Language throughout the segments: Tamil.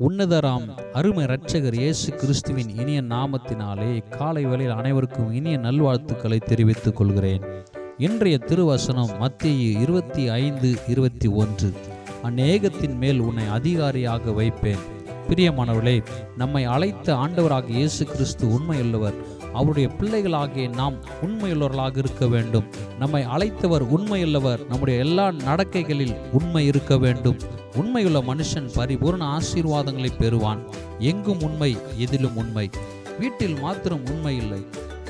உன்னதராம் அருமை இரட்சகர் இயேசு கிறிஸ்துவின் இனிய நாமத்தினாலே காலை வேளையில் அனைவருக்கும் இனிய நல்வாழ்த்துக்களை தெரிவித்துக் கொள்கிறேன். இன்றைய திருவசனம் மத்தேயு 25:21. அநேகத்தின் மேல் உன்னை அதிகாரியாக வைப்பேன். பிரியமானவர்களே, நம்மை அழைத்த ஆண்டவராக இயேசு கிறிஸ்து உண்மையுள்ளவர். அவருடைய பிள்ளைகளாகிய நாம் உண்மையுள்ளவர்களாக இருக்க வேண்டும். நம்மை அழைத்தவர் உண்மையுள்ளவர். நம்முடைய எல்லா நடக்கைகளில் உண்மை இருக்க வேண்டும். உண்மையுள்ள மனுஷன் பரிபூர்ண ஆசீர்வாதங்களை பெறுவான். எங்கும் உண்மை, எதிலும் உண்மை. வீட்டில் மாத்திரம் உண்மை இல்லை,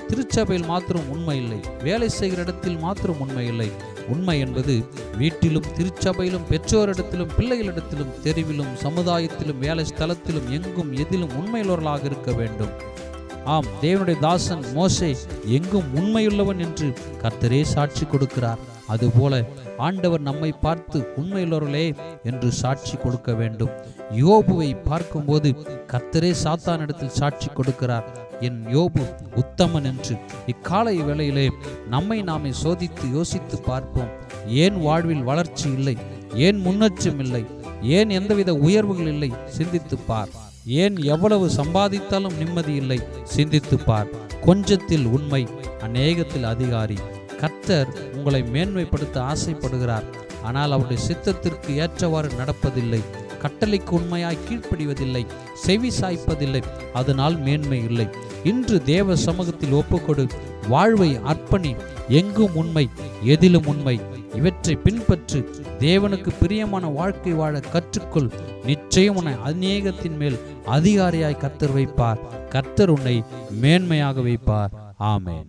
திருச்சபையில் மாத்திரம் உண்மை இல்லை, வேலை செய்கிற இடத்தில் மாத்திரம் உண்மை இல்லை. உண்மை என்பது வீட்டிலும் திருச்சபையிலும் பெற்றோரிடத்திலும் பிள்ளைகளிடத்திலும் தெருவிலும் சமுதாயத்திலும் வேலை ஸ்தலத்திலும் எங்கும் எதிலும் உண்மையுள்ளவர்களாக இருக்க வேண்டும். ஆம், தேவனுடைய தாசன் மோசே எங்கும் உண்மையுள்ளவன் என்று கர்த்தரே சாட்சி கொடுக்கிறார். அதுபோல ஆண்டவர் நம்மை பார்த்து உண்மையுள்ளவர்களே என்று சாட்சி கொடுக்க வேண்டும். யோபுவை பார்க்கும்போது கர்த்தரே சாத்தானிடத்தில் சாட்சி கொடுக்கிறார், என் யோபு உத்தமன் என்று. இக்காலை வேளையிலே நம்மை நாமே சோதித்து யோசித்து பார்ப்போம். ஏன் வாழ்வில் வளர்ச்சி இல்லை? ஏன் முன்னேற்றம் இல்லை? ஏன் எந்தவித உயர்வுகள் இல்லை? சிந்தித்து பார். ஏன் எவ்வளவு சம்பாதித்தாலும் நிம்மதி இல்லை? சிந்தித்து பார். கொஞ்சத்தில் உண்மை, அநேகத்தில் அதிகாரி. கர்த்தர் உங்களை மேன்மைப்படுத்த ஆசைப்படுகிறார். ஆனால் அவருடைய சித்தத்திற்கு ஏற்றவாறு நடப்பதில்லை. கட்டளைக்கு உண்மையாய் கீழ்ப்படிவதில்லை, செவி சாய்ப்பதில்லை. அதனால் மேன்மை இல்லை. இன்று தேவ சமூகத்தில் ஒப்புக்கொடு. வாழ்வை அர்ப்பணி. எங்கும் உண்மை, எதிலும் உண்மை. இவற்றை பின்பற்று. தேவனுக்கு பிரியமான வாழ்க்கை வாழ கற்றுக்கொள். நிச்சயம் உன்னை அநேகத்தின் மேல் அதிகாரியாய் கர்த்தர் வைப்பார். கர்த்தர் உன்னை மேன்மையாக வைப்பார். ஆமென்.